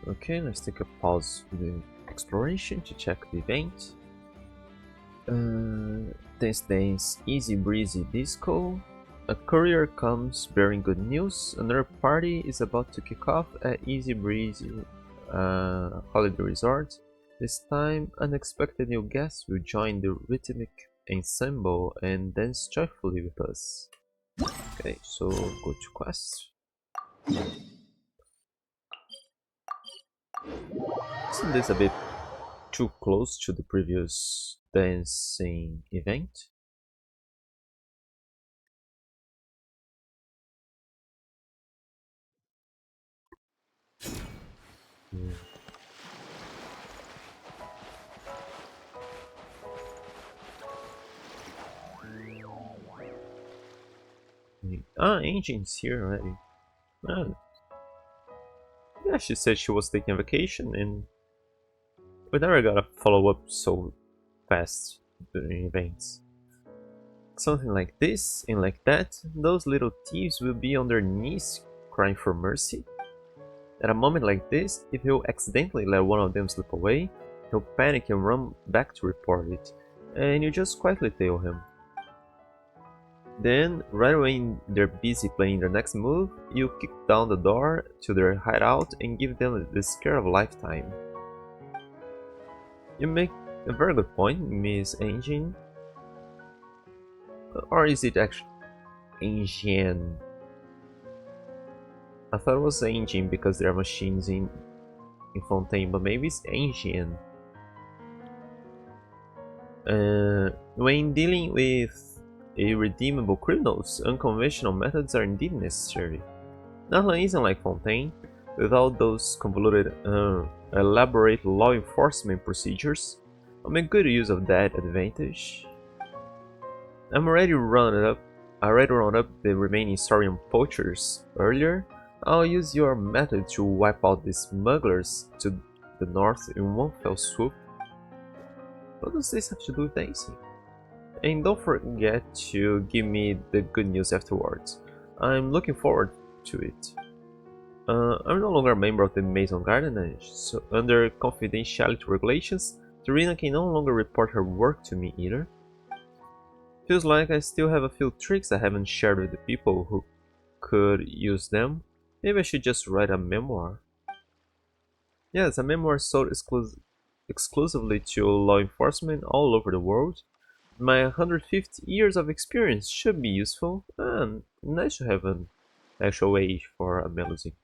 Okay, let's take a pause for the exploration to check the event. This day's Easy-Breezy Disco. A courier comes bearing good news. Another party is about to kick off at Easy-Breezy Holiday Resort. This time, unexpected new guests will join the rhythmic ensemble and dance joyfully with us. Okay, so go to quest. Isn't this a bit too close to the previous dancing event? Mm. Angel's here already. Ah, yeah, she said she was taking a vacation and we never got a follow-up so fast during events. Something like this and like that, those little thieves will be on their knees crying for mercy. At a moment like this, if you accidentally let one of them slip away, he'll panic and run back to report it, and you just quietly tell him. Then, right when they're busy playing their next move, you kick down the door to their hideout and give them the scare of a lifetime. You make a very good point, Miss Engine. Or is it actually Engine? I thought it was Engine because there are machines in Fontaine, but maybe it's Engine. When dealing with irredeemable criminals, unconventional methods are indeed necessary. Nothing isn't like Fontaine. Without those convoluted, elaborate law enforcement procedures, I'll make good use of that advantage. I already rounded up the remaining Saurian poachers earlier. I'll use your method to wipe out the smugglers to the north in one fell swoop. What does this have to do with dancing? And don't forget to give me the good news afterwards. I'm looking forward to it. I'm no longer a member of the Maison Garden, so under confidentiality regulations, Serena can no longer report her work to me either. Feels like I still have a few tricks I haven't shared with the people who could use them. Maybe I should just write a memoir. Yes, a memoir sold exclusively to law enforcement all over the world. My 150 years of experience should be useful, and nice to have an actual age for a melody.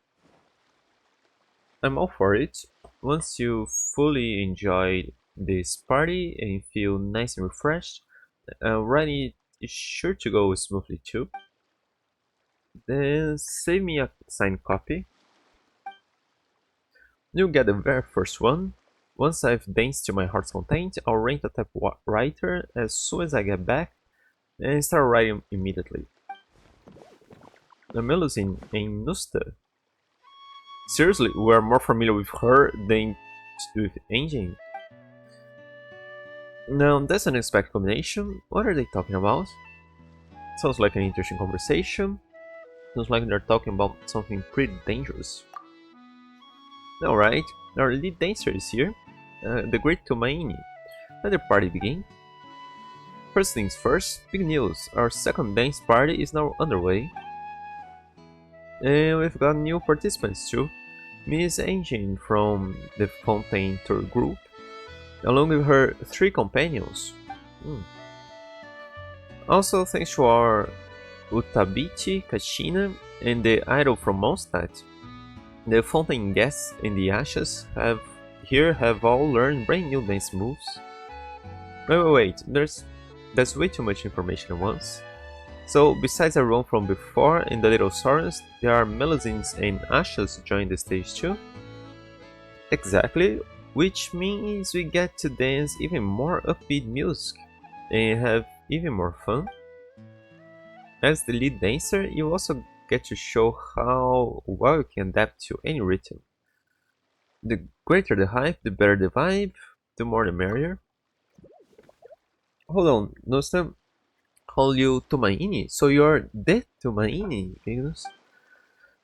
I'm all for it. Once you fully enjoy this party and feel nice and refreshed, writing is sure to go smoothly too. Then save me a signed copy. You'll get the very first one. Once I've danced to my heart's content, I'll rent a typewriter as soon as I get back and start writing immediately. The Melusine in Nusta. Seriously, we're more familiar with her than with Engine. Now, that's an unexpected combination. What are they talking about? Sounds like an interesting conversation. Sounds like they're talking about something pretty dangerous. Alright, our lead dancer is here, the great Tumaini. Let the party begin. First things first, big news, our second dance party is now underway. And we've got new participants too. Miss Engine from the Fontaine Tour group, along with her 3 companions. Also thanks to our Utabiti Kachina and the idol from Mondstadt, the Fontaine guests in the Ashes have all learned brand new dance moves. Wait, that's way too much information at once. So besides everyone from before in the Little Saurus, there are Melusines and Ashes join the stage too? Exactly, which means we get to dance even more upbeat music and have even more fun. As the lead dancer, you also get to show how well you can adapt to any rhythm. The greater the hype, the better the vibe, the more the merrier. Hold on, Nostam, call you Tumaini, so you're the Tumaini, Venus?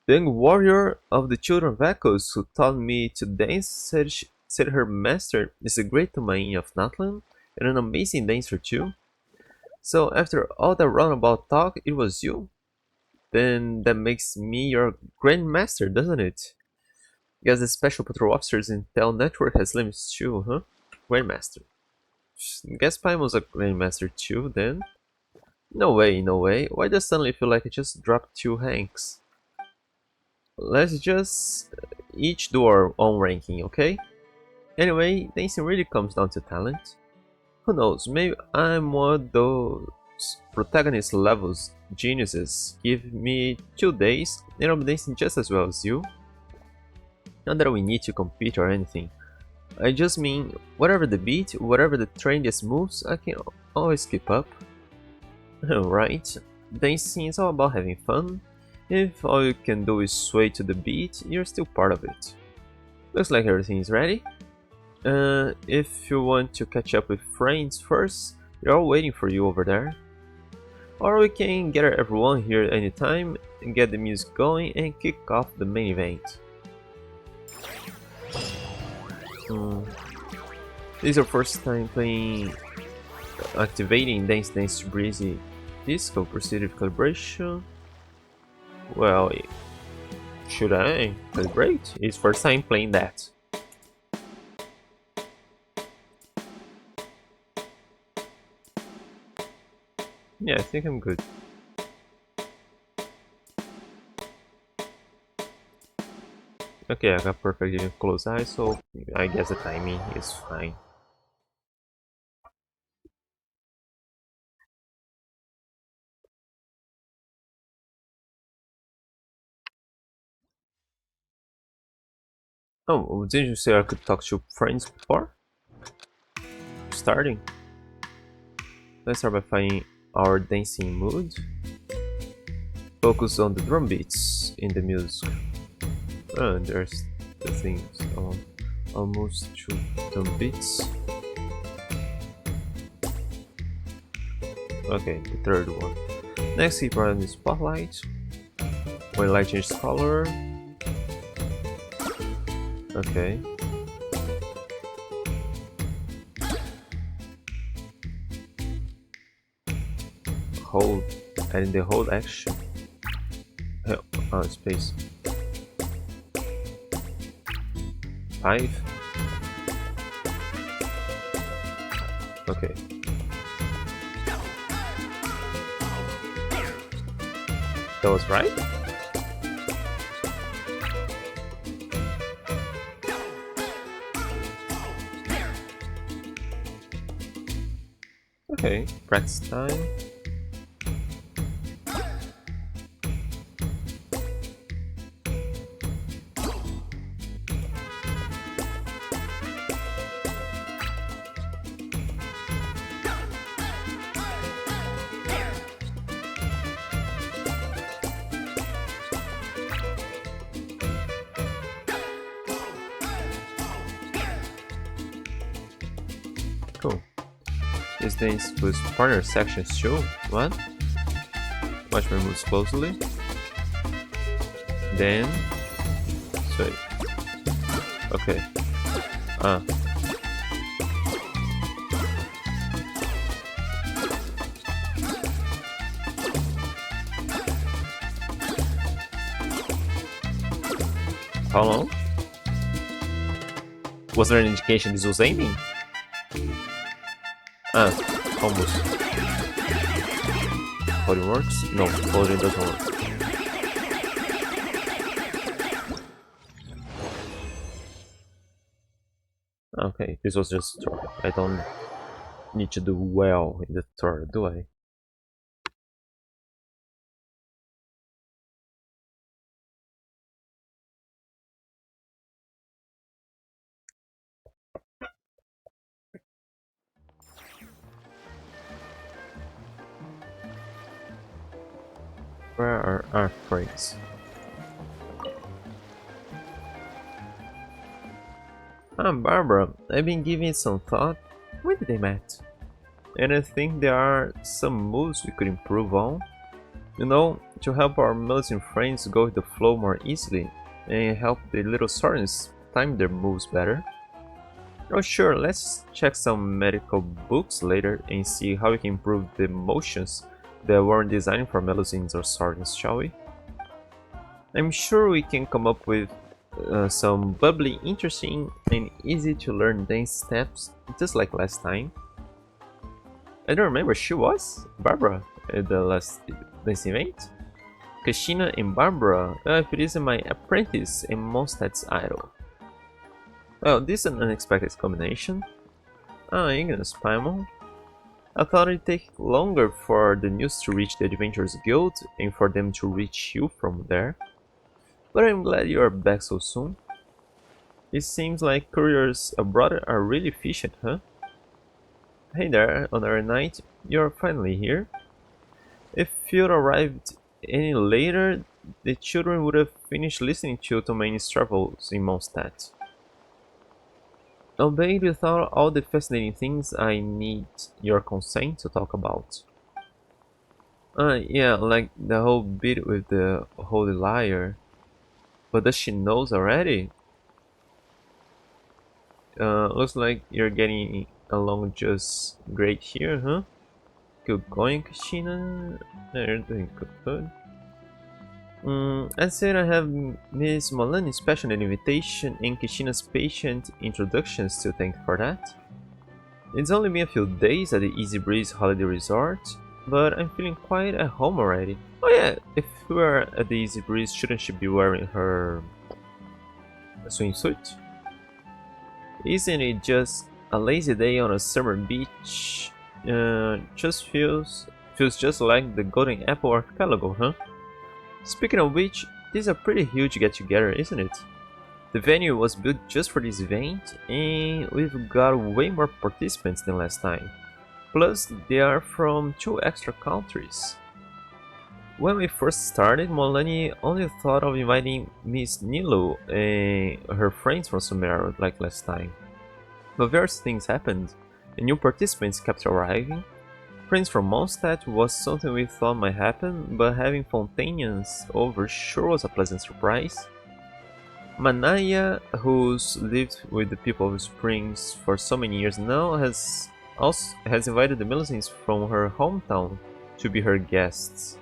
The young warrior of the Children of Echoes who taught me to dance said her master is a great Domain of Natlan and an amazing dancer too. So after all that roundabout talk, it was you? Then that makes me your Grandmaster, doesn't it? Guess the Special Patrol Officers Intel Network has limits too, huh? Grandmaster. Guess Paimon's a Grandmaster too, then? No way, no way. Why does suddenly feel like I just dropped 2 ranks? Let's just each do our own ranking, okay? Anyway, dancing really comes down to talent. Who knows, maybe I'm one of those protagonist levels geniuses. Give me 2 days and I'm dancing just as well as you. Not that we need to compete or anything. I just mean, whatever the beat, whatever the trendiest moves, I can always keep up. Right, dancing is all about having fun. If all you can do is sway to the beat, you're still part of it. Looks like everything is ready. If you want to catch up with friends first, they're all waiting for you over there. Or we can gather everyone here anytime and get the music going and kick off the main event. This is your first time playing activating Dance Dance Breezy Disco Proceed with calibration. Well, should I calibrate? It's first time playing that. Yeah, I think I'm good. Okay, I got perfectly closed eyes, so I guess the timing is fine. Oh, didn't you say I could talk to friends before? Starting. Let's start by finding our dancing mood. Focus on the drum beats in the music. Oh, and there's the things. Almost 2 drum beats. Okay, the third one. Next, keep running the spotlight. When light changes color. Okay. Hold, adding the hold action. Space. 5. Okay. That was right? Okay, practice time. Cool. This dance includes partner sections too. What? Watch my moves closely. Then sway. Okay. How long? Was there an indication this was aiming? Almost. Floating works? No, floating doesn't work. Okay, this was just a tutorial. I don't need to do well in the tutorial, do I? Where are our friends? Barbara. I've been giving it some thought. When did they met? And I think there are some moves we could improve on. You know, to help our Muslim friends go with the flow more easily and help the little Saurians time their moves better. Oh sure, let's check some medical books later and see how we can improve the motions that weren't designed for Melusines or Saurians, shall we? I'm sure we can come up with some bubbly, interesting, and easy to learn dance steps just like last time. I don't remember, she was Barbara at the last dance event? Kashina and Barbara, it is my apprentice and Mondstadt's idol. Well, this is an unexpected combination. Ah, Ignis Paimon. I thought it'd take longer for the news to reach the Adventurers Guild and for them to reach you from there. But I'm glad you are back so soon. It seems like couriers abroad are really efficient, huh? Hey there, on our night, you're finally here. If you'd arrived any later, the children would have finished listening to you to my travels in Mondstadt. Obeyed without all the fascinating things I need your consent to talk about. Yeah, like the whole bit with the holy liar. But does she knows already? Looks like you're getting along just great here, huh? Good going, Kashina. You're doing good. I said I have Miss Molani's passionate invitation and Kishina's patient introductions to thank for that. It's only been a few days at the Easy-Breezy holiday resort, but I'm feeling quite at home already. Oh yeah, if we are at the Easy-Breezy, shouldn't she be wearing her swimsuit? Isn't it just a lazy day on a summer beach? Just feels just like the Golden Apple Archipelago, huh? Speaking of which, this is a pretty huge get-together, isn't it? The venue was built just for this event, and we've got way more participants than last time. Plus, they are from 2 extra countries. When we first started, Molani only thought of inviting Miss Nilu and her friends from Sumeru like last time. But various things happened, and new participants kept arriving. Friends from Mondstadt was something we thought might happen, but having Fontanians over sure was a pleasant surprise. Manaya, who's lived with the people of Springs for so many years now, has invited the Melusines from her hometown to be her guests.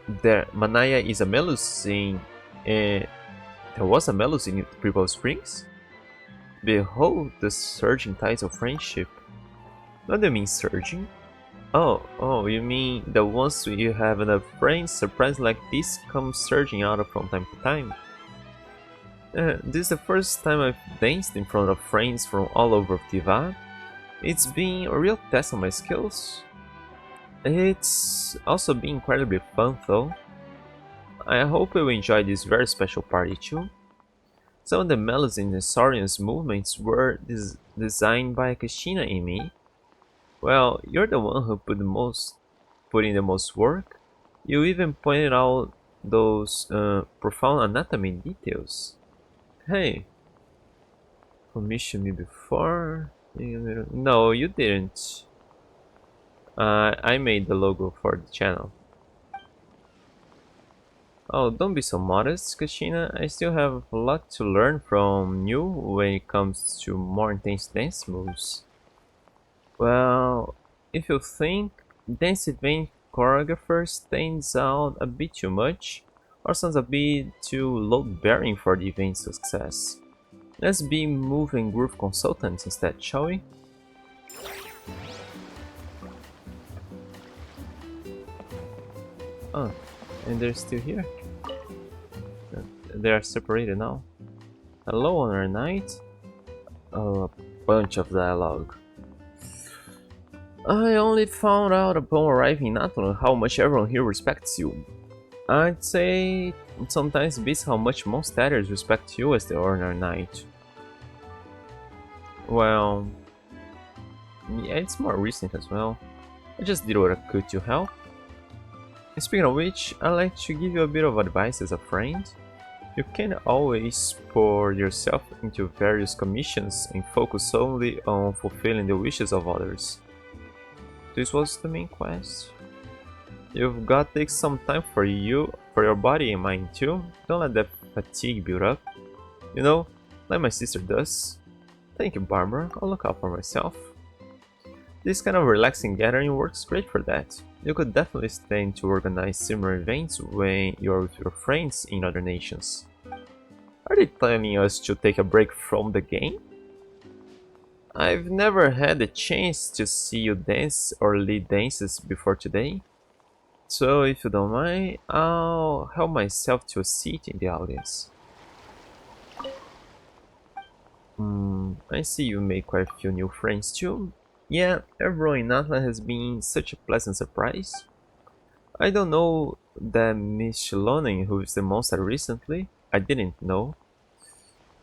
Manaya is a Melusine, and there was a Melusine in the people of Springs? Behold the surging tides of friendship. What do you mean surging? Oh, you mean that once you have enough friends, surprises like this come surging out from time to time. This is the first time I've danced in front of friends from all over Tiva. It's been a real test on my skills. It's also been incredibly fun though. I hope you enjoy this very special party too. Some of the melodies in the Saurian's movements were designed by Kashina and me. Well, you're the one who put in the most work. You even pointed out those profound anatomy details. Hey, commissioned me before? No, you didn't. I made the logo for the channel. Oh, don't be so modest, Kashina. I still have a lot to learn from you when it comes to more intense dance moves. Well, if you think dance event choreographer stands out a bit too much, or sounds a bit too load-bearing for the event's success, let's be move and groove consultants instead, shall we? Oh, and they're still here. They are separated now. Hello on our night. Oh, a bunch of dialogue. I only found out upon arriving in Nathan how much everyone here respects you. I'd say it sometimes beats how much most statters respect you as the ordinary knight. Well, yeah, it's more recent as well. I just did what I could to help. Speaking of which, I'd like to give you a bit of advice as a friend. You can't always pour yourself into various commissions and focus solely on fulfilling the wishes of others. this was the main quest. You've got to take some time for your body and mind too. Don't let that fatigue build up. You know, like my sister does. Thank you, Barbara. I'll look out for myself. This kind of relaxing gathering works great for that. You could definitely stand to organize similar events when you're with your friends in other nations. Are they telling us to take a break from the game? I've never had the chance to see you dance or lead dances before today, so if you don't mind, I'll help myself to a seat in the audience. I see you made quite a few new friends too. Yeah, everyone in Atlas has been such a pleasant surprise. I don't know that Miss Shilonen, who is the monster recently, I didn't know,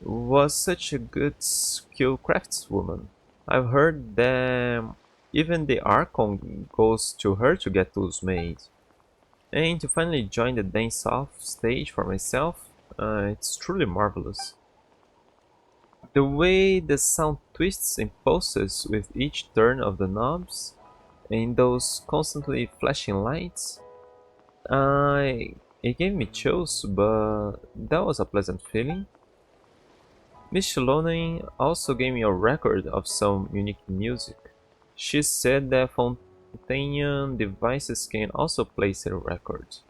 was such a good skilled craftswoman. I've heard that even the Archon goes to her to get tools made. And to finally join the dance-off stage for myself, it's truly marvelous. The way the sound twists and pulses with each turn of the knobs, and those constantly flashing lights, it gave me chills, but that was a pleasant feeling. Miss Shilonen also gave me a record of some unique music. She said that Fontanian devices can also play said records.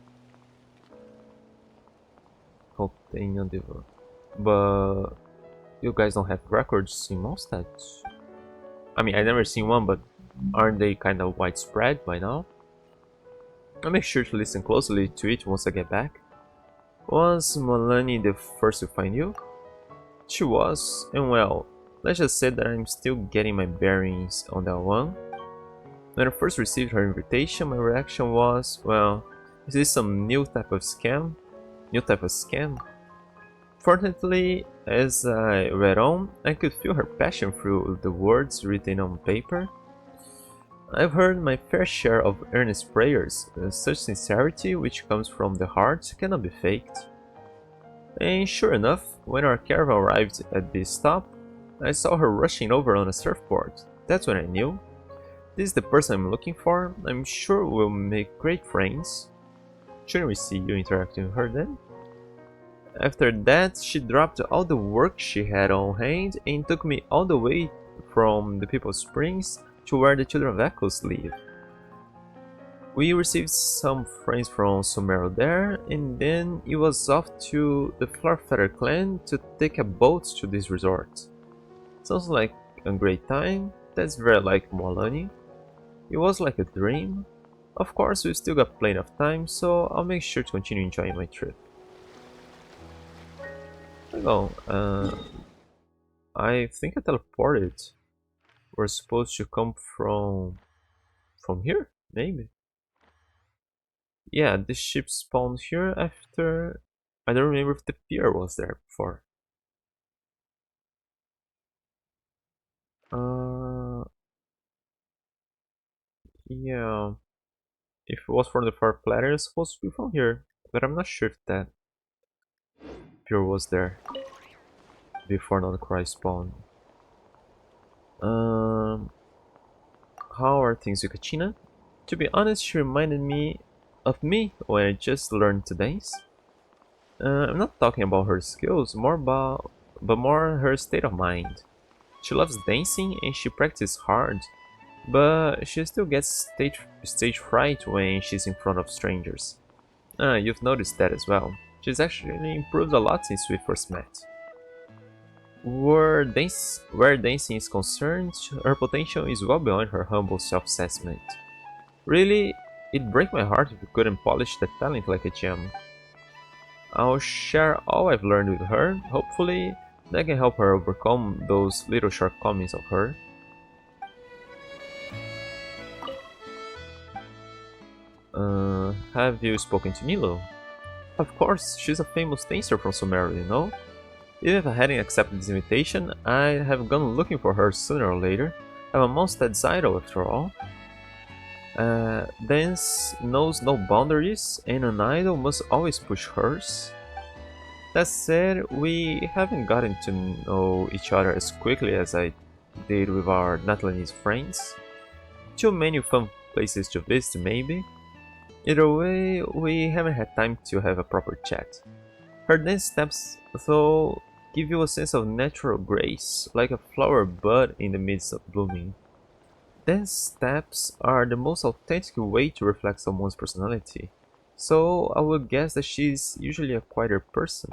Fontanian device. But you guys don't have records in Mondstadt? I mean, I've never seen one, but aren't they kind of widespread by now? I'll make sure to listen closely to it once I get back. Was Melanie the first to find you? She was, and well, let's just say that I'm still getting my bearings on that one. When I first received her invitation, my reaction was, well, is this some new type of scam? New type of scam? Fortunately, as I read on, I could feel her passion through the words written on paper. I've heard my fair share of earnest prayers, such sincerity which comes from the heart cannot be faked. And sure enough, when our caravan arrived at this stop, I saw her rushing over on a surfboard. That's when I knew. This is the person I'm looking for. I'm sure we'll make great friends. Shouldn't we see you interacting with her then? After that, she dropped all the work she had on hand and took me all the way from the People's Springs to where the Children of Echoes live. We received some friends from Somero there, and then it was off to the Flowerfeather clan to take a boat to this resort. Sounds like a great time. That's very like Molani. It was like a dream. Of course, we still got plenty of time, so I'll make sure to continue enjoying my trip. Hello, I think I teleported. We're supposed to come from here, maybe. Yeah, this ship spawned here after. I don't remember if the pier was there before. Yeah. If it was from the far platter, it's supposed to be from here, but I'm not sure if that pier was there before Cry spawned. Um, how are things with Kachina? To be honest, she reminded me of me when I just learned to dance. I'm not talking about her skills, but more her state of mind. She loves dancing and she practices hard, but she still gets stage fright when she's in front of strangers. You've noticed that as well. She's actually improved a lot since we first met. Where dancing is concerned, her potential is well beyond her humble self-assessment. Really, it'd break my heart if we couldn't polish that talent like a gem. I'll share all I've learned with her. Hopefully, that can help her overcome those little shortcomings of her. Have you spoken to Nilo? Of course, she's a famous dancer from Sumeru, you know? Even if I hadn't accepted this invitation, I'd have gone looking for her sooner or later. I'm a Mondstadt's idol after all. Dance knows no boundaries, and an idol must always push hers. That said, we haven't gotten to know each other as quickly as I did with our Nathalie friends. too many fun places to visit maybe. Either way, we haven't had time to have a proper chat. Her dance steps, though, give you a sense of natural grace, like a flower bud in the midst of blooming. Dance steps are the most authentic way to reflect someone's personality, so I would guess that she's usually a quieter person.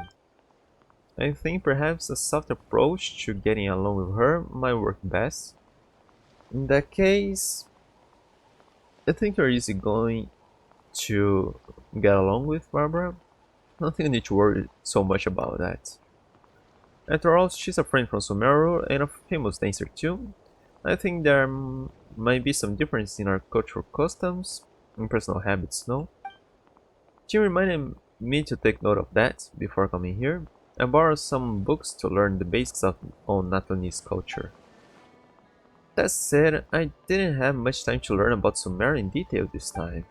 I think perhaps a soft approach to getting along with her might work best. In that case, I think you're easygoing to get along with, Barbara. I don't think I need to worry so much about that. After all, she's a friend from Sumeru and a famous dancer too. I think there might be some difference in our cultural customs and personal habits, no? She reminded me to take note of that before coming here. I borrowed some books to learn the basics of on Natlanese culture. That said, I didn't have much time to learn about Sumeru in detail this time.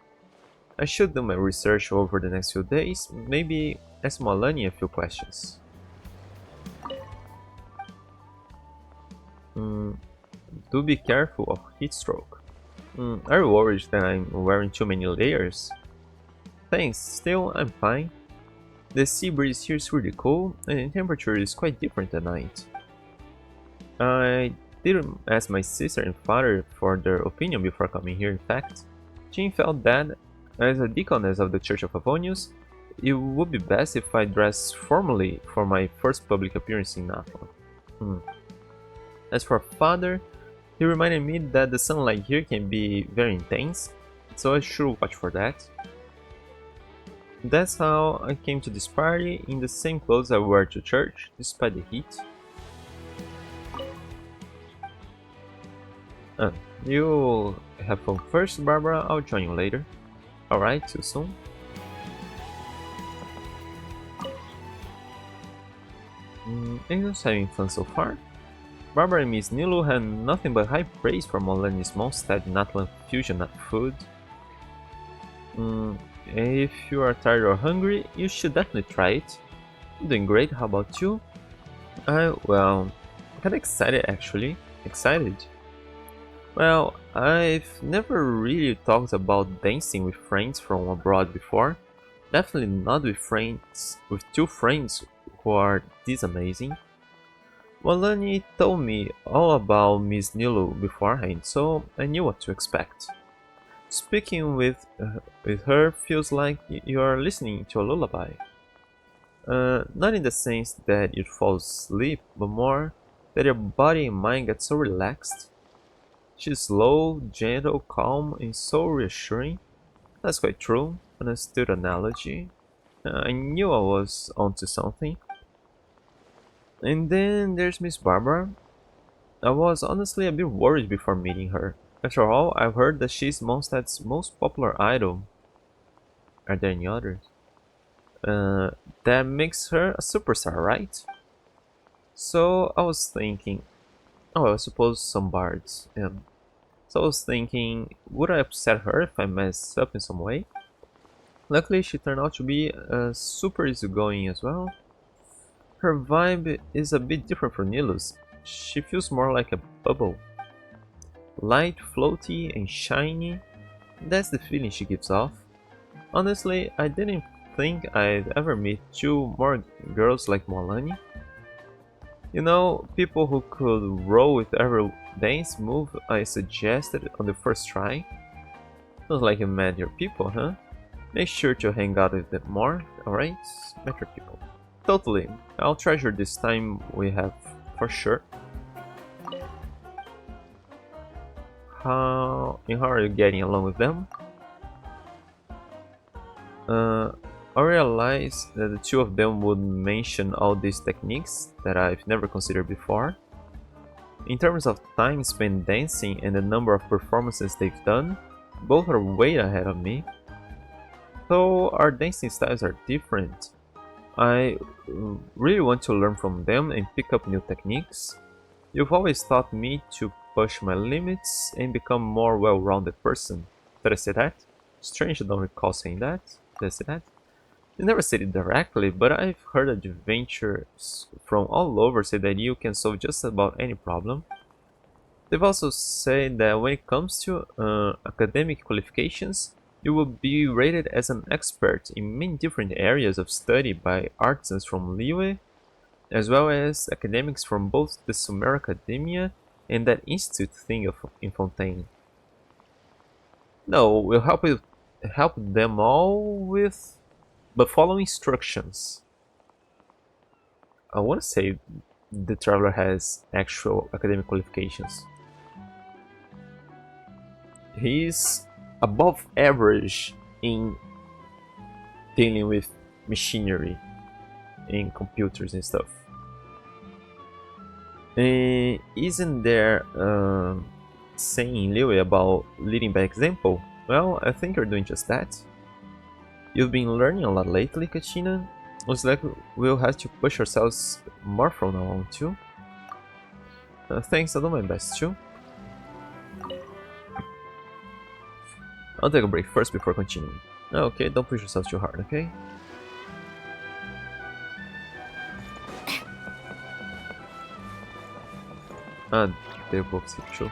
I should do my research over the next few days, maybe ask Malani a few questions. Mm, do be careful of heat stroke. Are you worried that I'm wearing too many layers? Thanks, still I'm fine. The sea breeze here is really cool and the temperature is quite different at night. I didn't ask my sister and father for their opinion before coming here in fact. Jean felt that, as a deaconess of the Church of Avonius, it would be best if I dressed formally for my first public appearance in Nathan. As for father, he reminded me that the sunlight here can be very intense, so I should watch for that. That's how I came to this party in the same clothes I wear to church, despite the heat. You have fun first, Barbara, I'll join you later. Alright, see you soon. Anyone's having fun so far? Barbara and Miss Nilu had nothing but high praise for Molani's Mondstadt Natlan fusion food. If you are tired or hungry, you should definitely try it. I'm doing great, how about you? Well, kinda excited actually. Excited? Well, I've never really talked about dancing with friends from abroad before. Definitely not with two friends who are this amazing. Molani told me all about Miss Nilu beforehand, so I knew what to expect. Speaking with her feels like you are listening to a lullaby. Not in the sense that you fall asleep, but more that your body and mind get so relaxed. She's slow, gentle, calm, and so reassuring. That's quite true, an astute analogy. I knew I was onto something. And then there's Miss Barbara. I was honestly a bit worried before meeting her. After all, I've heard that she's Mondstadt's most popular idol. Are there any others? That makes her a superstar, right? So I was thinking, I suppose some bards. So I was thinking, would I upset her if I messed up in some way? Luckily, she turned out to be super easygoing as well. Her vibe is a bit different from Nilu's. She feels more like a bubble. Light, floaty, and shiny. That's the feeling she gives off. Honestly, I didn't think I'd ever meet two more girls like Molani. You know, people who could roll with every dance move I suggested on the first try. Sounds like you met your people, huh? Make sure to hang out with them more, alright? Met your people. Totally, I'll treasure this time we have for sure. How are you getting along with them? I realized that the two of them would mention all these techniques that I've never considered before. In terms of time spent dancing and the number of performances they've done, both are way ahead of me. Though our dancing styles are different, I really want to learn from them and pick up new techniques. You've always taught me to push my limits and become a more well-rounded person. Did I say that? Strange I don't recall saying that. Did I say that? You never said it directly, but I've heard adventurers from all over say that you can solve just about any problem. They've also said that when it comes to academic qualifications, you will be rated as an expert in many different areas of study by artisans from Liyue, as well as academics from both the Sumer Academia and that institute thing in Fontaine. No, we'll help them all with but follow instructions. I want to say the traveler has actual academic qualifications. He's above average in dealing with machinery and computers and stuff. And isn't there saying in Liu about leading by example? Well, I think you're doing just that. You've been learning a lot lately, Katina. Looks like we'll have to push ourselves more from now on too. Thanks, I'll do my best too. I'll take a break first before continuing. Okay, don't push yourself too hard, okay? Ah, they're both sexual.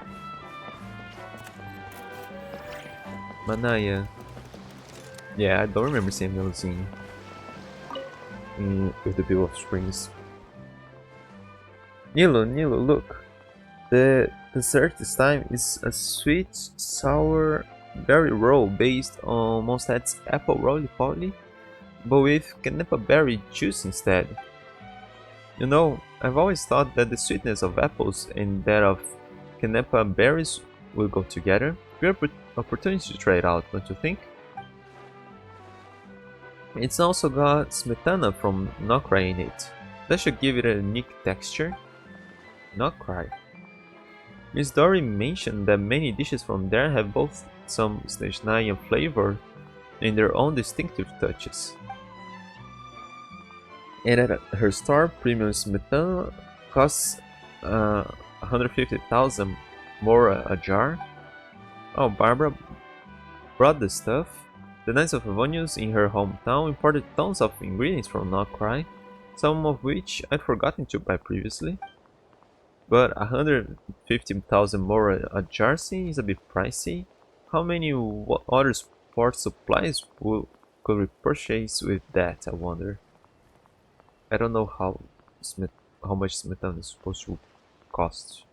Manaya. Yeah, I don't remember seeing those with the Bill of Springs. Nilo, look. The dessert this time is a sweet, sour berry roll based on Mondstadt's apple roly-poly, but with Canepa berry juice instead. You know, I've always thought that the sweetness of apples and that of Canepa berries will go together. Great opportunity to try it out, don't you think? It's also got smetana from Nokrai in it. That should give it a unique texture. Nokrai. Miss Dory mentioned that many dishes from there have both some Snezhnaya flavor and their own distinctive touches. And at her store, premium smetana costs 150,000 more a jar. Oh, Barbara brought the stuff. The Knights of Avonius in her hometown imported tons of ingredients from Nokrai, some of which I'd forgotten to buy previously. But 150,000 more a jar seems a bit pricey. How many other sport supplies could we purchase with that, I wonder? I don't know how much smetana is supposed to cost.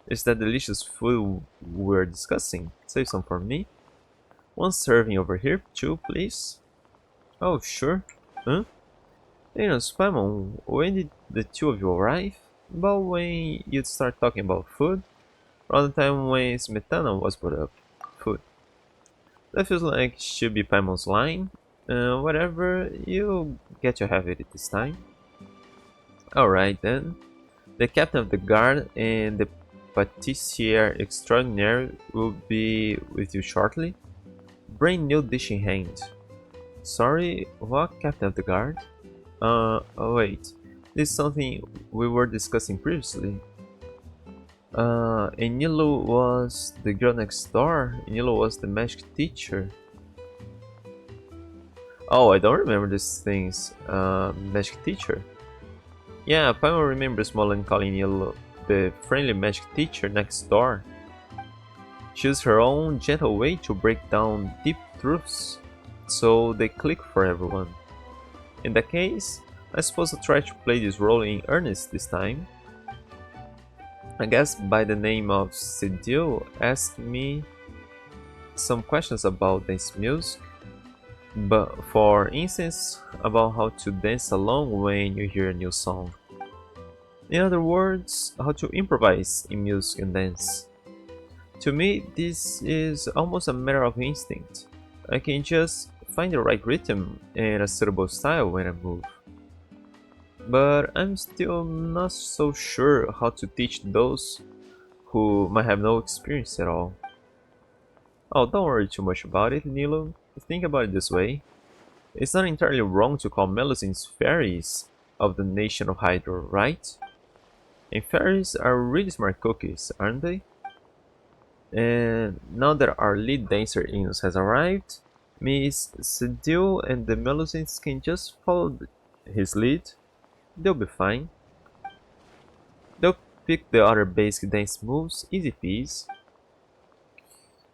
Is that delicious food we're discussing? Save some for me. One serving over here, too, please. Oh, sure. Huh? Hey, no, Spamon, when did the two of you arrive? About when you'd start talking about food? Around the time when Smetana was brought up. Food. That feels like should be Paimon's line. Whatever, you get to have it this time. Alright then. The captain of the guard and the patissier extraordinaire will be with you shortly. Brand new dish in hand. Sorry, what, captain of the guard? Oh wait. This is something we were discussing previously. Enilu was the girl next door. Enilu was the magic teacher. Oh, I don't remember these things. Magic teacher. Yeah, Paimon remembers Molan calling Enilu the friendly magic teacher next door. She used her own gentle way to break down deep truths, so they click for everyone. In that case, I suppose I'll try to play this role in earnest this time. I guess by the name of Sedil asked me some questions about dance music, but for instance, about how to dance along when you hear a new song. In other words, how to improvise in music and dance. To me, this is almost a matter of instinct. I can just find the right rhythm and a suitable style when I move. But I'm still not so sure how to teach those who might have no experience at all. Oh, don't worry too much about it, Nilo. Think about it this way. It's not entirely wrong to call Melusines fairies of the nation of Hydro, right? And fairies are really smart cookies, aren't they? And now that our lead dancer Inus has arrived, Miss Sedil and the Melusines can just follow his lead. They'll be fine. They'll pick the other basic dance moves, easy peasy.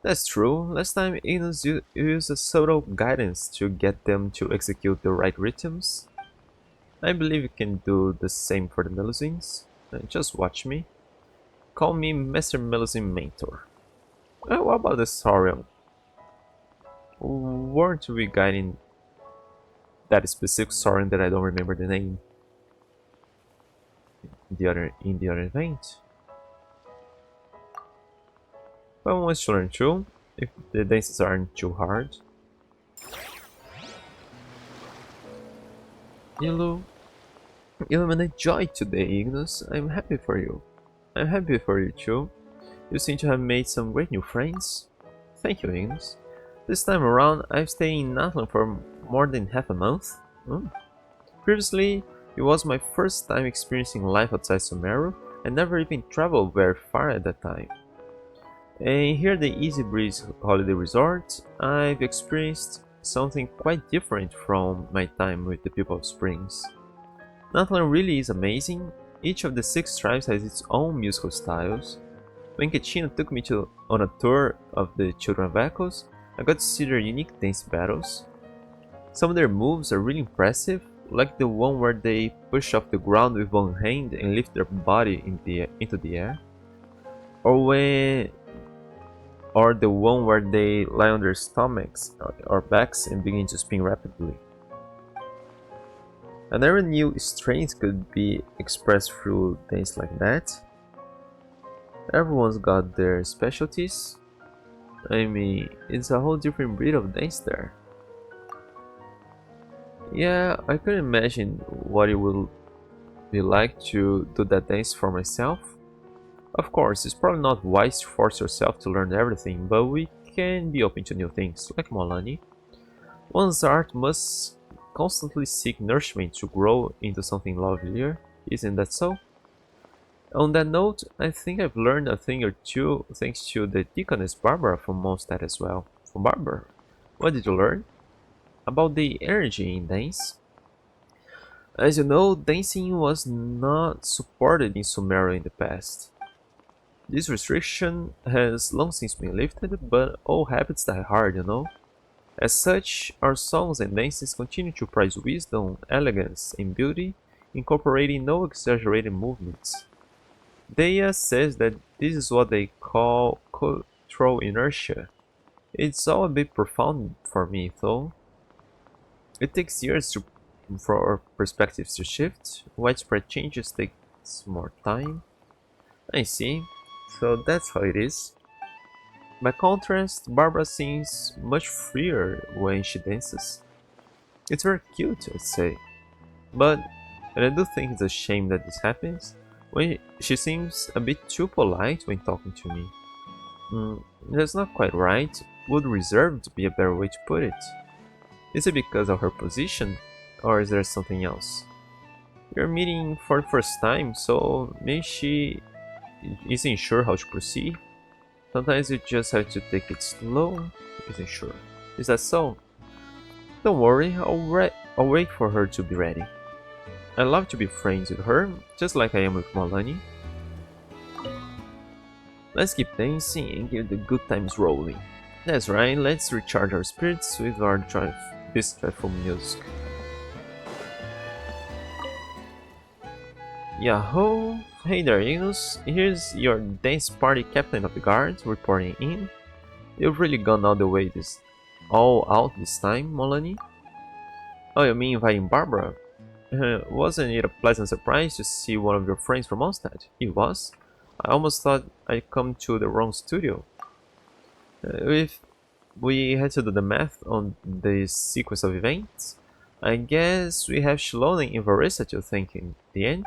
That's true. Last time Ignis used a subtle guidance to get them to execute the right rhythms. I believe you can do the same for the Melusines. Just watch me. Call me Master Melusine Mentor. What about the Saurian? Weren't we guiding that specific Saurian that I don't remember the name in the other event? But one wants to learn too, if the dances aren't too hard. You illuminate joy today, Ignis. I'm happy for you. I'm happy for you too. You seem to have made some great new friends. Thank you, Ignis. This time around, I've stayed in Natlan for more than half a month. Previously, it was my first time experiencing life outside Sumeru, and never even traveled very far at that time. And here at the Easy-Breezy holiday resort, I've experienced something quite different from my time with the people of Springs. Natlan really is amazing. Each of the 6 tribes has its own musical styles. When Kachina took me on a tour of the Children of Echoes, I got to see their unique dance battles. Some of their moves are really impressive, like the one where they push off the ground with one hand and lift their body into the air. Or the one where they lie on their stomachs or backs and begin to spin rapidly. I never knew strength could be expressed through dance like that. Everyone's got their specialties. I mean, it's a whole different breed of dance there. Yeah, I could imagine what it would be like to do that dance for myself. Of course, it's probably not wise to force yourself to learn everything, but we can be open to new things, like Molani. One's art must constantly seek nourishment to grow into something lovelier, isn't that so? On that note, I think I've learned a thing or two thanks to the Deaconess Barbara from Mondstadt as well. From Barbara, what did you learn? About the energy in dance? As you know, dancing was not supported in Sumeru in the past. This restriction has long since been lifted, but all habits die hard, you know? As such, our songs and dances continue to prize wisdom, elegance, and beauty, incorporating no exaggerated movements. Deia says that this is what they call cultural inertia. It's all a bit profound for me, though. It takes years for our perspectives to shift. Widespread changes takes more time. I see. So that's how it is. By contrast, Barbara seems much freer when she dances. It's very cute, I'd say. But, and I do think it's a shame that this happens, when she seems a bit too polite when talking to me. That's not quite right. Would reserved be a better way to put it? Is it because of her position, or is there something else? You're meeting for the first time, so maybe she isn't sure how to proceed. Sometimes you just have to take it slow. Isn't sure. Is that so? Don't worry, I'll wait for her to be ready. I love to be friends with her, just like I am with Molani. Let's keep dancing and get the good times rolling. That's right, let's recharge our spirits with our this joyful music. Yahoo! Hey there, Ignis. Here's your dance party captain of the guard reporting in. You've really gone all out this time, Molani? Oh, you mean inviting Barbara? Wasn't it a pleasant surprise to see one of your friends from Mondstadt? It was. I almost thought I'd come to the wrong studio. If we had to do the math on this sequence of events, I guess we have Shilone and Varissa to thank in the end.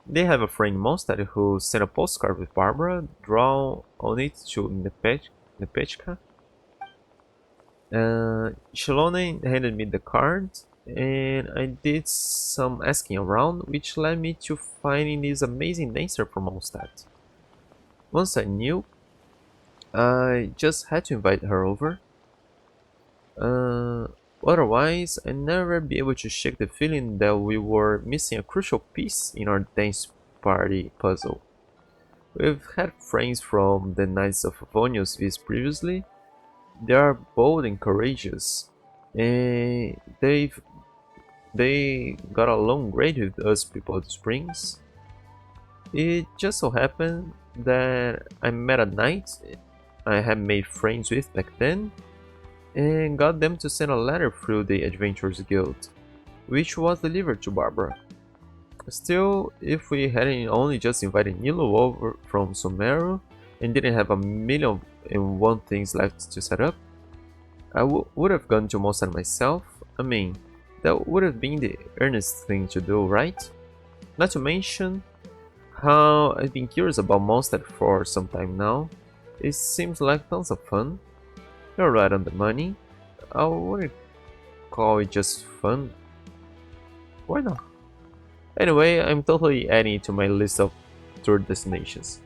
They have a friend in Mondstadt who sent a postcard with Barbara, drawn on it to Nepechka. Shilone handed me the card, and I did some asking around, which led me to finding this amazing dancer from Mondstadt. Once I knew, I just had to invite her over. Otherwise, I'd never be able to shake the feeling that we were missing a crucial piece in our dance party puzzle. We've had friends from the Knights of Favonius visit previously. They are bold and courageous, and they got along great with us people at Springs. It just so happened that I met a knight I had made friends with back then, and got them to send a letter through the Adventurers Guild, which was delivered to Barbara. Still, if we hadn't only just invited Nilo over from Sumeru and didn't have a million and one things left to set up, I would have gone to Mondstadt myself. I mean, that would have been the earnest thing to do, right? Not to mention how I've been curious about Mondstadt for some time now. It seems like tons of fun. You're right on the money. I wouldn't call it just fun. Why not? Anyway, I'm totally adding it to my list of tour destinations.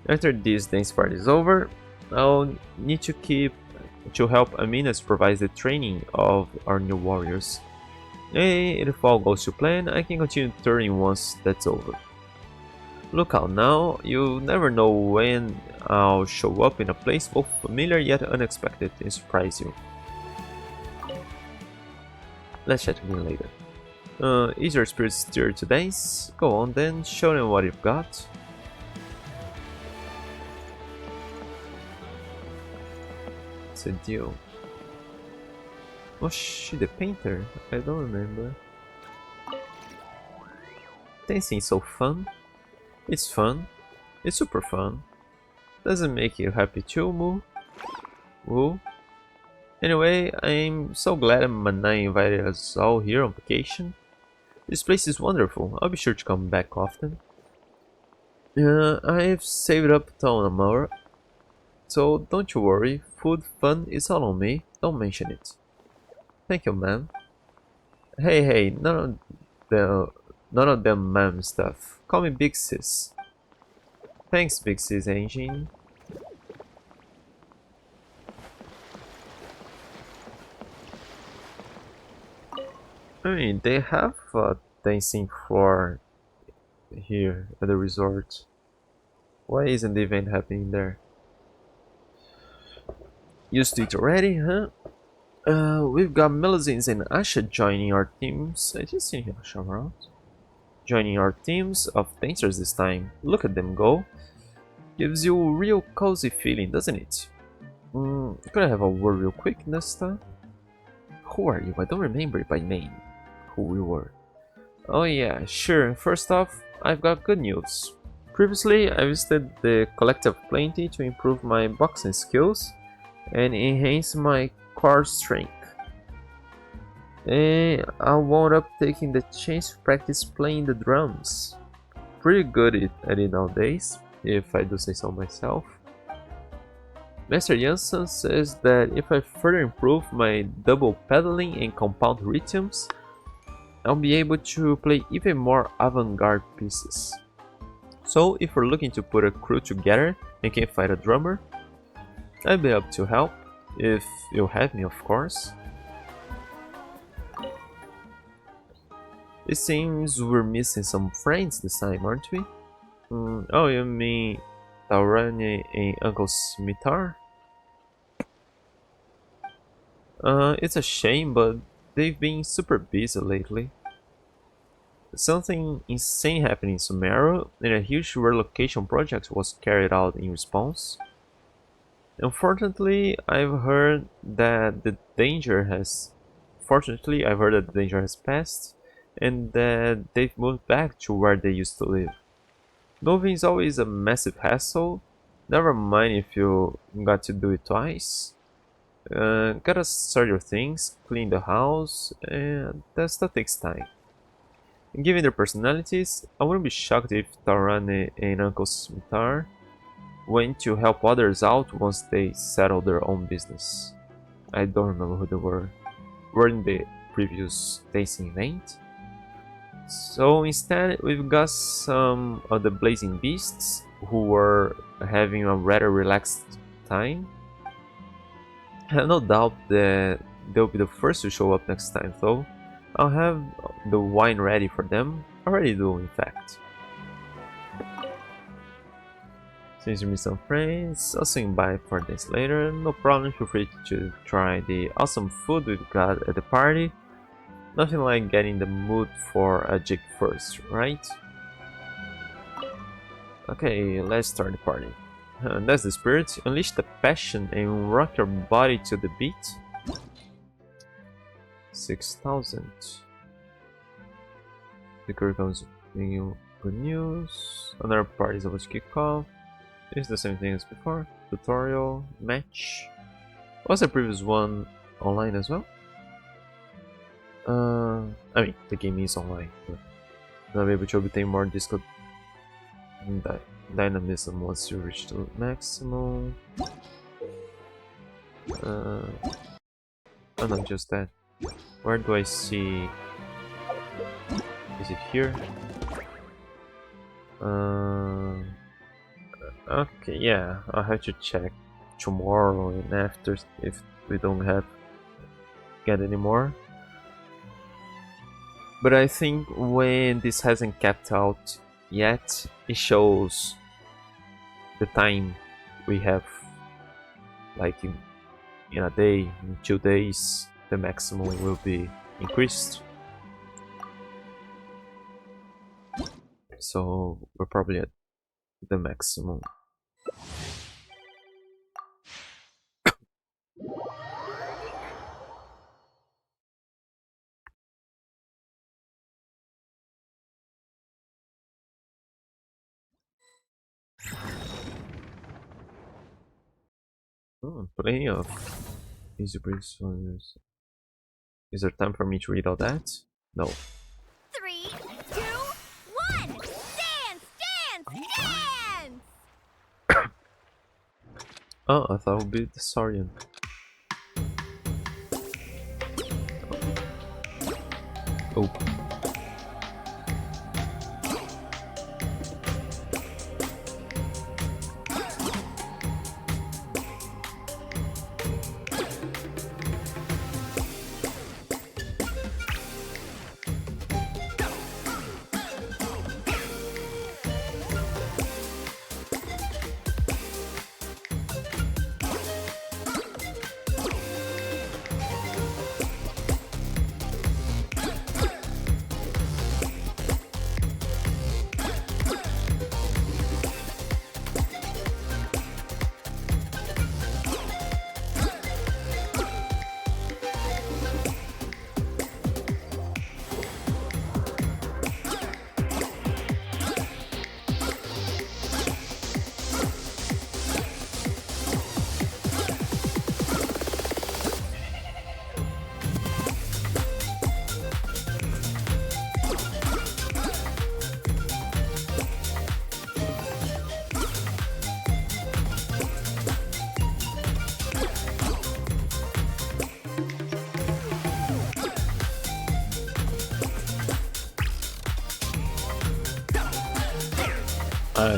After this dance party is over, I'll need to help Amina supervise the training of our new warriors. And if all goes to plan, I can continue touring once that's over. Look out now, you never know when I'll show up in a place both familiar yet unexpected and surprise you. Let's chat again later. Is your spirit stirred to dance? Go on then, show them what you've got. It's a deal. Oh shit, the painter? I don't remember. Dancing is so fun. It's fun. It's super fun. Does it make you happy too, Moo? Woo? Anyway, I'm so glad Manai invited us all here on vacation. This place is wonderful. I'll be sure to come back often. I've saved up a ton of more, so don't you worry. Food fun is all on me. Don't mention it. Thank you, ma'am. Hey, none of them ma'am stuff. Call me Big Sis. Thanks, Big Sis Engine. I mean, they have a dancing floor here at the resort. Why isn't the event happening there? Used to it already, huh? We've got Melusine and Asha joining our teams. I didn't see Asha around. Joining our teams of dancers this time. Look at them go. Gives you a real cozy feeling, doesn't it? Could I have a word real quick, Nesta? Who are you? I don't remember by name who we were. Oh yeah, sure. First off, I've got good news. Previously, I visited the Collective Plenty to improve my boxing skills and enhance my core strength. And I wound up taking the chance to practice playing the drums. Pretty good at it nowadays, if I do say so myself. Master Janssen says that if I further improve my double pedaling and compound rhythms, I'll be able to play even more avant-garde pieces. So if you're looking to put a crew together and can find a drummer, I'd be up to help, if you have me of course. It seems we're missing some friends this time, aren't we? Oh, you mean Taurani and Uncle Smithar? It's a shame, but they've been super busy lately. Something insane happened in Sumeru, and a huge relocation project was carried out in response. Unfortunately, I've heard that the danger has passed, and that they've moved back to where they used to live. Moving is always a massive hassle, never mind if you got to do it twice. Gotta sort your things, clean the house, and that stuff takes time. And given their personalities, I wouldn't be shocked if Tarane and Uncle Smithar went to help others out once they settled their own business. I don't remember who they were. Were in the previous tasting event. So instead, we've got some of the Blazing Beasts who were having a rather relaxed time. I have no doubt that they'll be the first to show up next time though. I'll have the wine ready for them. I already do, in fact. Please give me some friends. I'll swing by for this later. No problem, feel free to try the awesome food we got at the party. Nothing like getting the mood for a Geek first, right? Okay, let's start the party. That's the spirit. Unleash the passion and rock your body to the beat. 6,000. The crew comes bringing you good news. Another party is about to kick off. It's the same thing as before. Tutorial, match. Was the previous one online as well? I mean, the game is online, but I'll be able to obtain more disco dynamism once you reach the maximum. Oh, not just that. Where do I see? Is it here? Okay, yeah, I'll have to check tomorrow and after if we don't get any more. But I think when this hasn't capped out yet, it shows the time we have, like in a day, in 2 days, the maximum will be increased. So we're probably at the maximum. Oh, plenty of Easy-Breezy. Is there time for me to read all that? No. 3, 2, 1! Dance! Dance! Dance! Oh, I thought it would be the Saurian. Oh.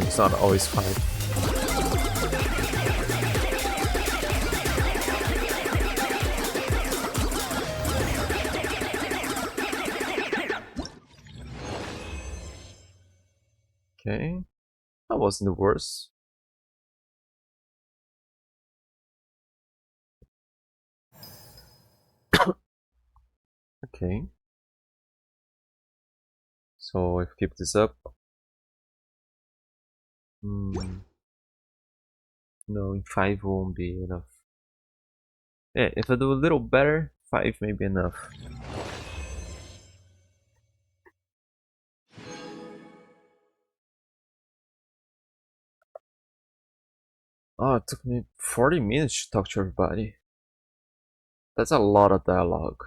It's not always 5. Okay, that wasn't the worst. Okay, so if I keep this up, no, in 5 won't be enough. Yeah, if I do a little better, 5 may be enough. Oh, it took me 40 minutes to talk to everybody. That's a lot of dialogue.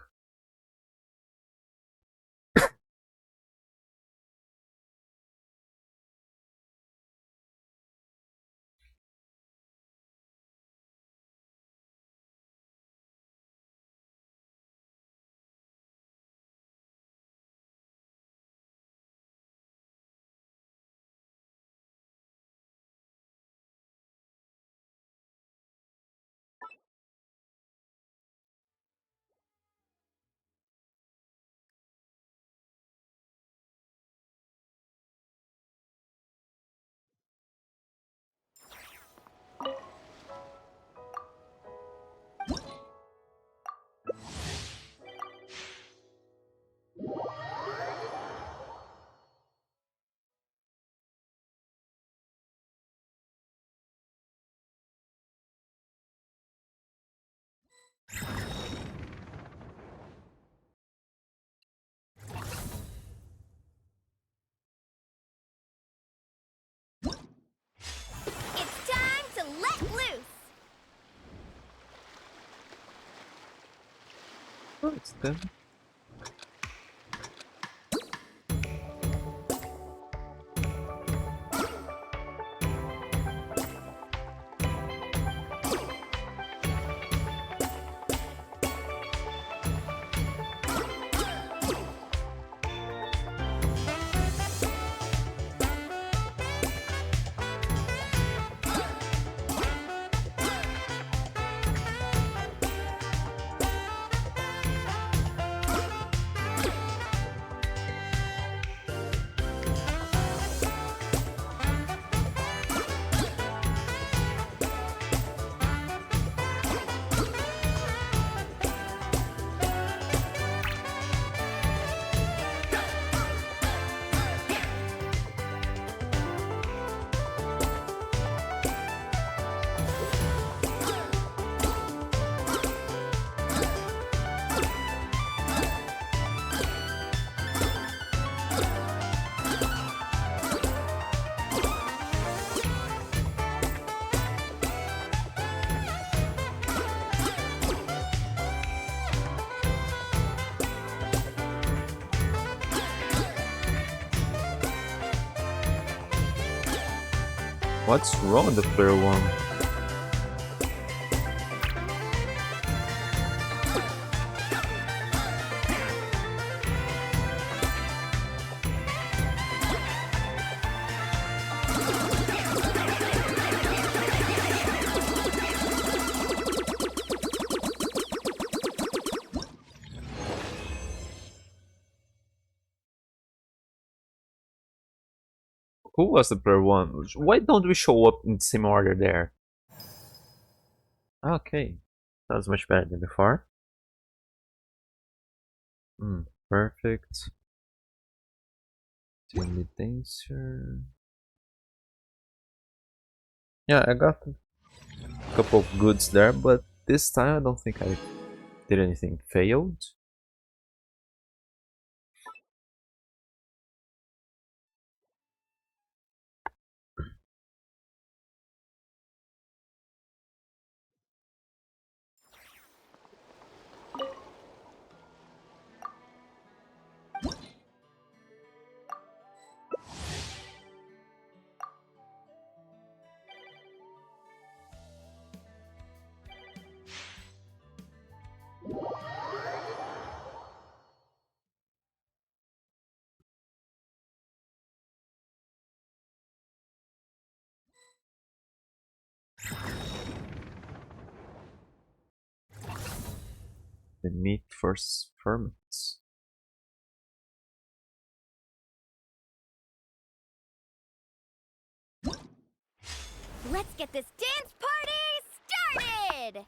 Oh, it's good. What's wrong with the player one? Who was the player one? Why don't we show up in the same order there? Okay, that was much better than before. Perfect. Timmy Dancer. Yeah, I got a couple of goods there, but this time I don't think I did anything failed. The meat first ferments. Let's get this dance party started!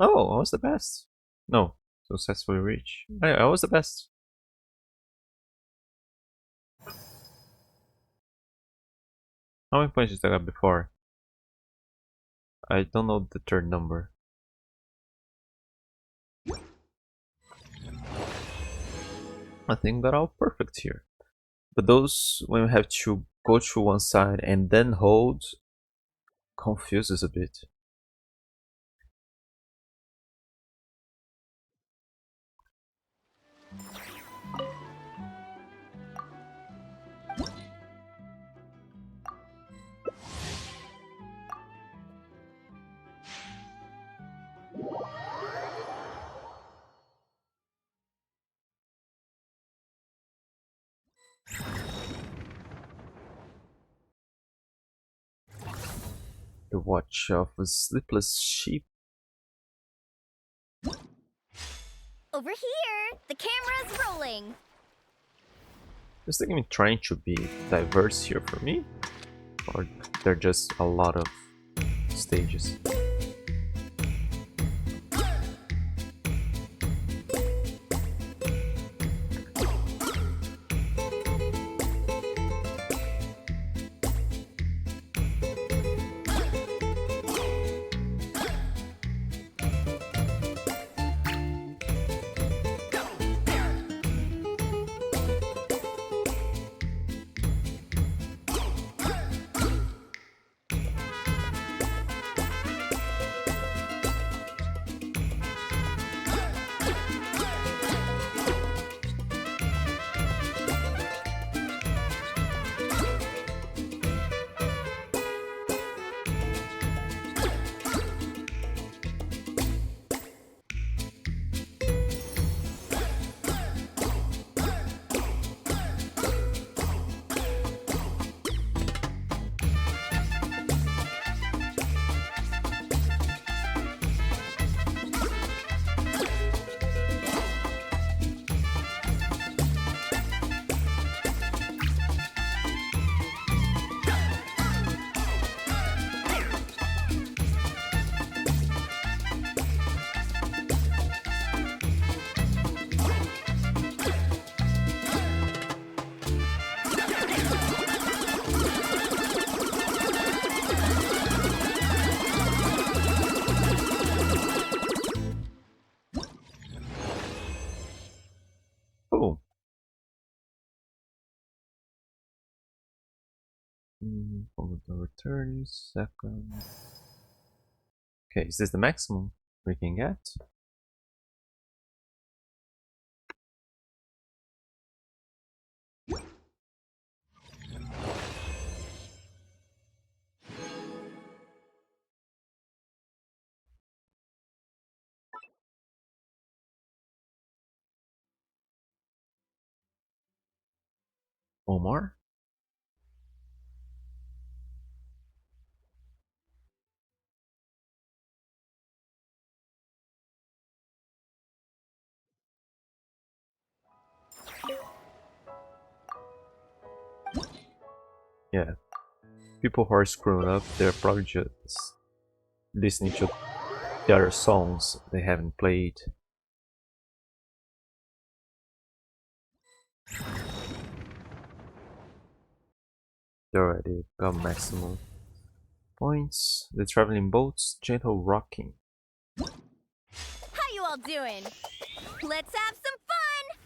Oh, I was the best. No, successfully reach. I was the best. How many points did I got before? I don't know the third number. I think got all perfect here. But those when we have to go to one side and then hold confuses a bit. The watch of a sleepless sheep. Over here, the camera's rolling. Is the game trying to be diverse here for me? Or there are just a lot of stages? Oh. Over 30 seconds. Okay, is this the maximum we can get? Omar? Yeah. People who are screwing up, they're probably just listening to the other songs they haven't played. They already got maximum points. The traveling boats, gentle rocking. How you all doing? Let's have some fun!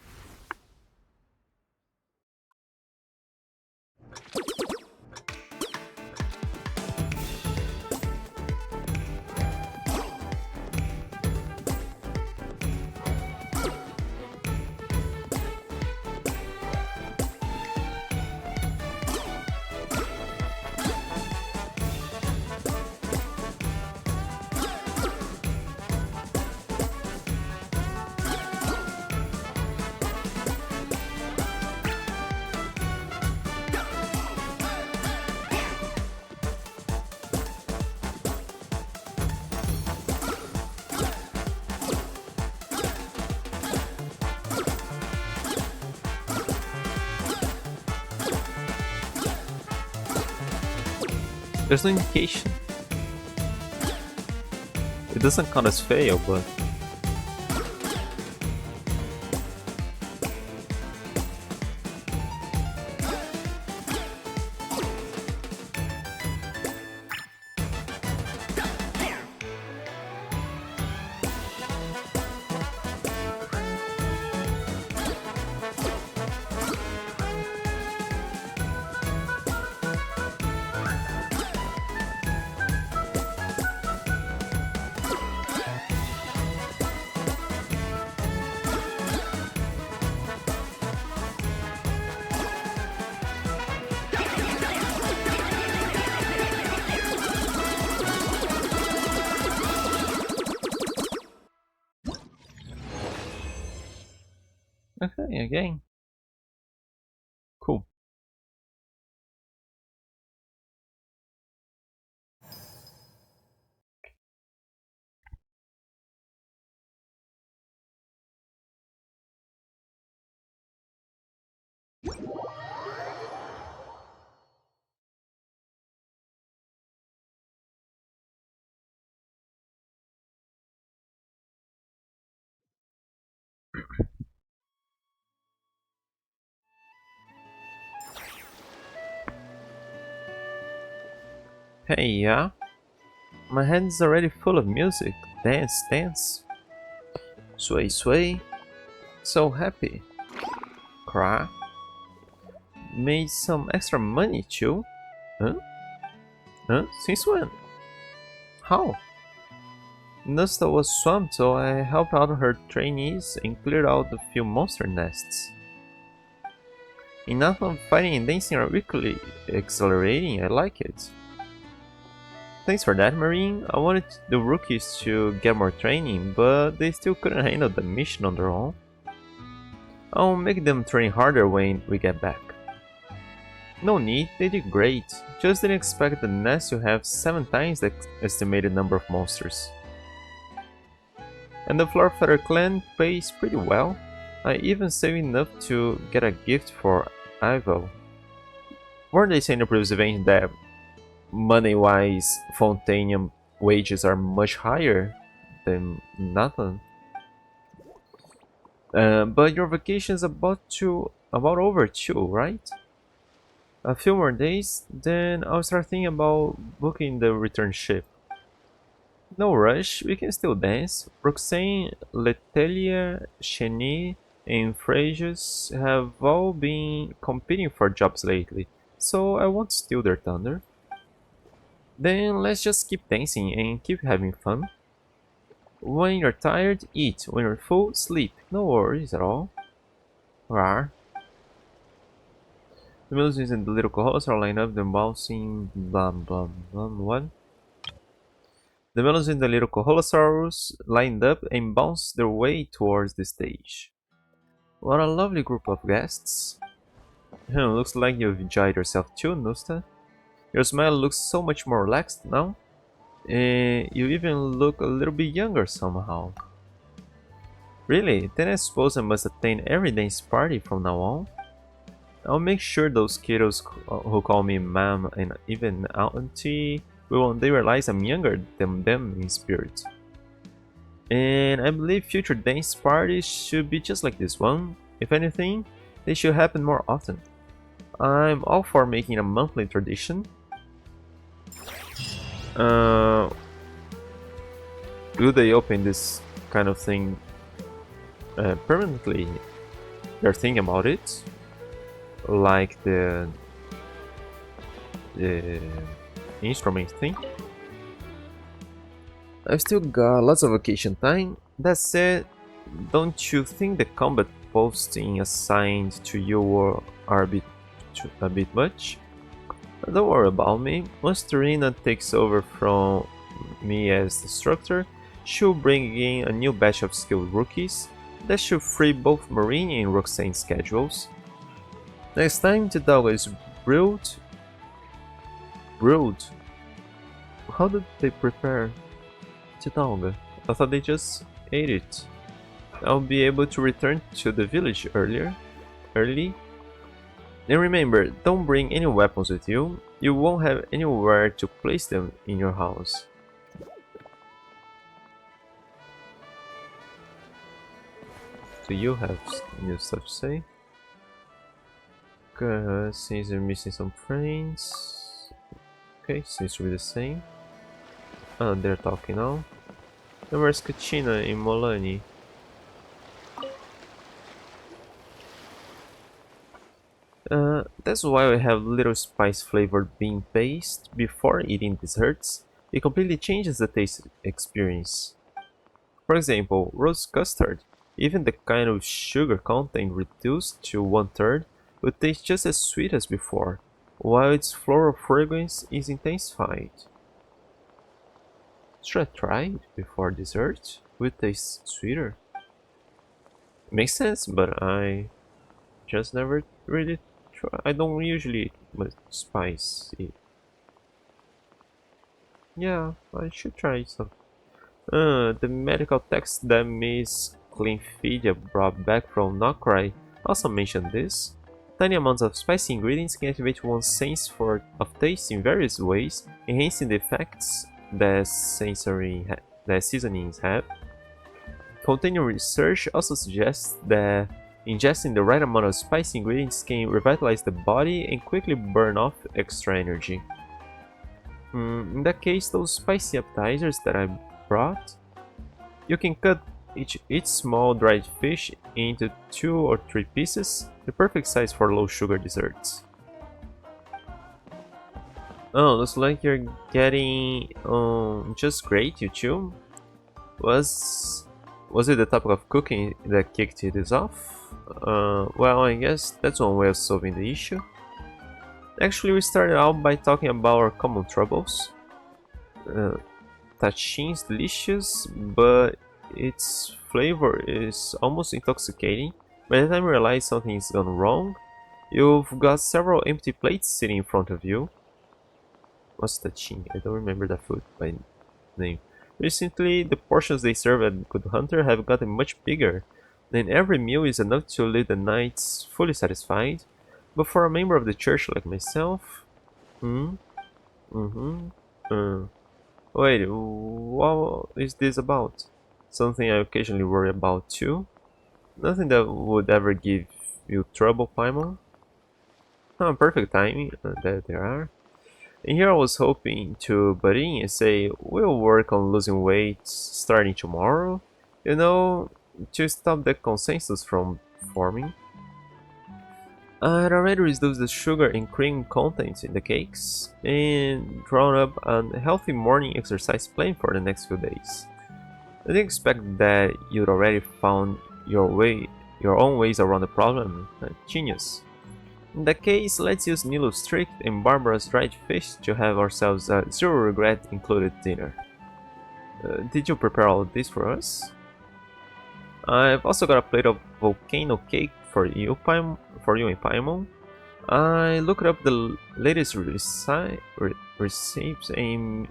There's no indication. It doesn't count as fail, but Okay, again. Cool. Hey, yeah? My head's already full of music. Dance, dance. Sway, sway. So happy. Cry. Made some extra money too. Huh? Huh? Since when? How? Nusta was swamped, so I helped out her trainees and cleared out a few monster nests. Enough of fighting and dancing are equally exhilarating, I like it. Thanks for that, Marine. I wanted the rookies to get more training, but they still couldn't handle the mission on their own. I'll make them train harder when we get back. No need, they did great. Just didn't expect the nest to have 7 times the estimated number of monsters. And the Floorfeather clan pays pretty well. I even saved enough to get a gift for Ivo. Weren't they saying in the previous event that money-wise, Fontanium wages are much higher than Nathan? But your vacation is about over too, right? A few more days, then I'll start thinking about booking the return ship. No rush, we can still dance. Roxane, Letelia, Chenie, and Frasius have all been competing for jobs lately, so I won't steal their thunder. Then let's just keep dancing and keep having fun. When you're tired, eat. When you're full, sleep. No worries at all. Rar. The melodies and the little cohorts are lined up, then bouncing blah blah blah. What? The melons and the little Koholosaurus lined up and bounced their way towards the stage. What a lovely group of guests. Looks like you've enjoyed yourself too, Nusta. Your smile looks so much more relaxed now. You even look a little bit younger somehow. Really? Then I suppose I must attend every dance party from now on. I'll make sure those kiddos who call me ma'am and even auntie will one day realize I'm younger than them in spirit. And I believe future dance parties should be just like this one. If anything, they should happen more often. I'm all for making a monthly tradition. Uh, will they open this kind of thing permanently? They're thinking about it, like the instrument thing. I've still got lots of vacation time. That said, don't you think the combat posting assigned to you are a bit much? Don't worry about me. Once Tarina takes over from me as instructor, she'll bring in a new batch of skilled rookies. That should free both Marine and Roxane's schedules. Next time the dog is brewed. Brewed? How did they prepare Chitanga? I thought they just ate it. I'll be able to return to the village early. And remember, don't bring any weapons with you. You won't have anywhere to place them in your house. Do you have new stuff to say? Since you're missing some friends. Okay, seems to be the same. Oh, they're talking now. And where's Kachina in Molani? That's why we have little spice flavored bean paste before eating desserts. It completely changes the taste experience. For example, rose custard, even the kind of sugar content reduced to 1/3, would taste just as sweet as before, while its floral fragrance is intensified. Should I try it before dessert? Would it taste sweeter? Makes sense, but I just never really try. I don't usually eat much spicy. Yeah, I should try some. The medical text that Miss Clinfidia brought back from Nokrai also mentioned this. Tiny amounts of spicy ingredients can activate one's sense of taste in various ways, enhancing the effects that that seasonings have. Continuing research also suggests that ingesting the right amount of spicy ingredients can revitalize the body and quickly burn off extra energy. In that case, those spicy appetizers that I brought, you can cut each small dried fish into 2 or 3 pieces, the perfect size for low sugar desserts. Oh, looks like you're getting just great, you two. Was it the topic of cooking that kicked this off? Well, I guess that's one way of solving the issue. Actually, we started out by talking about our common troubles. Uh, Tachin's delicious, but its flavor is almost intoxicating. By the time you realize something's gone wrong, you've got several empty plates sitting in front of you. What's Tachin? I don't remember that food by name. Recently, the portions they serve at Good Hunter have gotten much bigger. Then every meal is enough to leave the nights fully satisfied. But for a member of the church like myself, hmm, mm-hmm, uh, wait, what is this about? Something I occasionally worry about too. Nothing that would ever give you trouble, Paimon. Perfect timing. There they are. And here I was hoping to butt in and say, we'll work on losing weight starting tomorrow. You know, to stop the consensus from forming. I had already reduced the sugar and cream content in the cakes and drawn up a healthy morning exercise plan for the next few days. I didn't expect that you'd already found your own ways around the problem. Genius. In that case, let's use Nilu's strict and Barbara's dried fish to have ourselves a zero regret included dinner. Did you prepare all of this for us? I've also got a plate of volcano cake for you and Paimon. I looked up the latest recipes and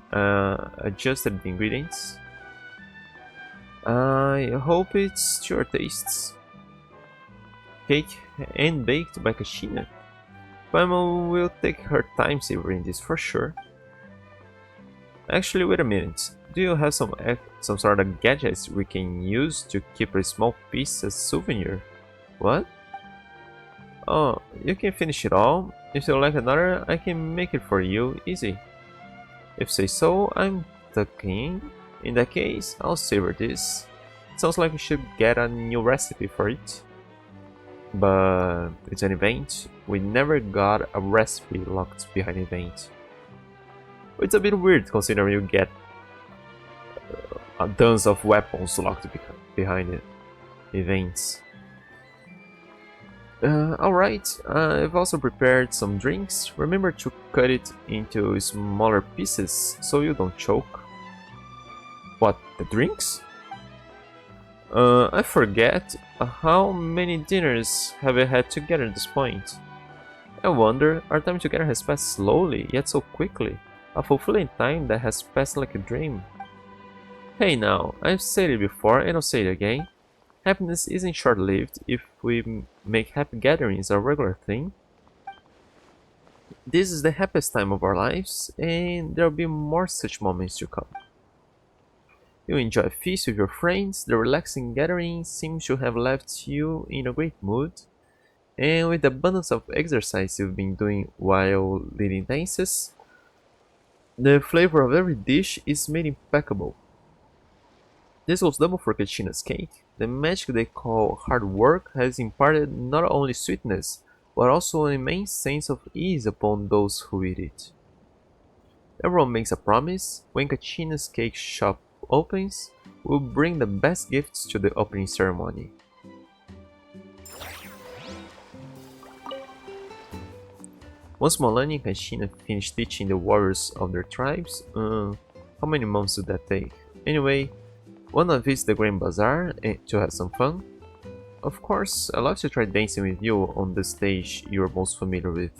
adjusted the ingredients. I hope it's to your tastes. Cake and baked by Kashina. Paimon will take her time savoring this for sure. Actually, wait a minute. Do you have some sort of gadgets we can use to keep a small piece as souvenir? What? Oh, you can finish it all. If you like another, I can make it for you, easy. If say so, I'm the king. In that case, I'll savor this. Sounds like we should get a new recipe for it. But it's an event. We never got a recipe locked behind an event. It's a bit weird considering you get tons of weapons locked behind events. Alright, I've also prepared some drinks. Remember to cut it into smaller pieces so you don't choke. What, the drinks? I forget how many dinners have we had together at this point. I wonder, our time together has passed slowly, yet so quickly. A fulfilling time that has passed like a dream. Hey now, I've said it before and I'll say it again. Happiness isn't short-lived if we make happy gatherings a regular thing. This is the happiest time of our lives, and there'll be more such moments to come. You enjoy a feast with your friends, the relaxing gathering seems to have left you in a great mood, and with the abundance of exercise you've been doing while leading dances, the flavor of every dish is made impeccable. This goes double for Kachina's cake. The magic they call hard work has imparted not only sweetness, but also an immense sense of ease upon those who eat it. Everyone makes a promise: when Kachina's cake shop opens, we'll bring the best gifts to the opening ceremony. Once Molani and Kachina finish teaching the warriors of their tribes, how many months did that take? Anyway, wanna visit the Grand Bazaar to have some fun? Of course, I'd love to try dancing with you on the stage you're most familiar with.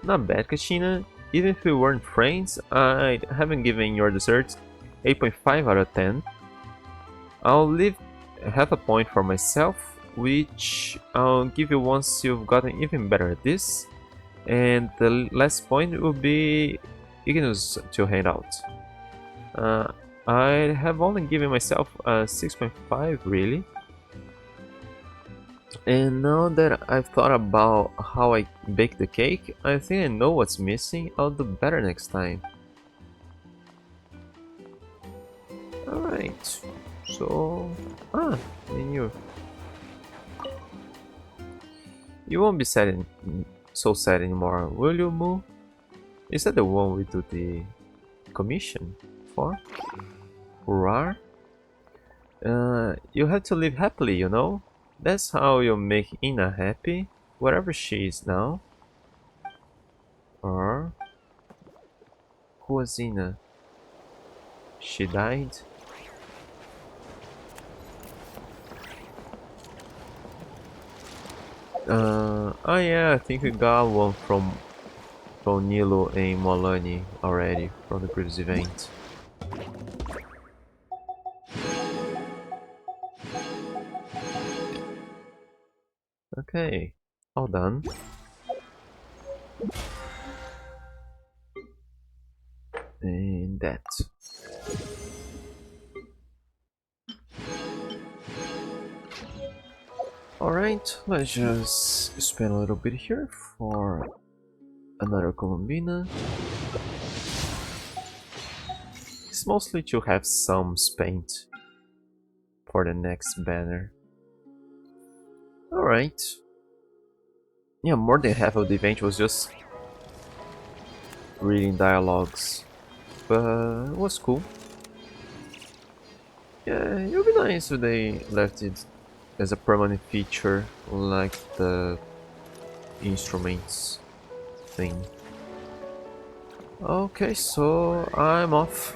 Not bad, Kachina. Even if we weren't friends, I haven't given your dessert 8.5 out of 10. I'll leave half a point for myself, which I'll give you once you've gotten even better at this. And the last point will be Ignis to hand out. Uh, I have only given myself a 6.5 really. And now that I've thought about how I bake the cake, I think I know what's missing. I'll do better next time. Alright, so... menu. You won't be so sad anymore, will you, Moo? Is that the one we do the commission for? Hurrah? You have to live happily, you know? That's how you make Ina happy, wherever she is now. Or... who was Ina? She died? Oh yeah, I think we got one from Nilo and Molani already from the previous event. Okay, all done. And that. Alright, let's just spend a little bit here for another Colombina. It's mostly to have some spent for the next banner. Alright. Yeah, more than half of the event was just reading dialogues, but it was cool. Yeah, it would be nice if they left it as a permanent feature, like the instruments thing. Okay, so I'm off.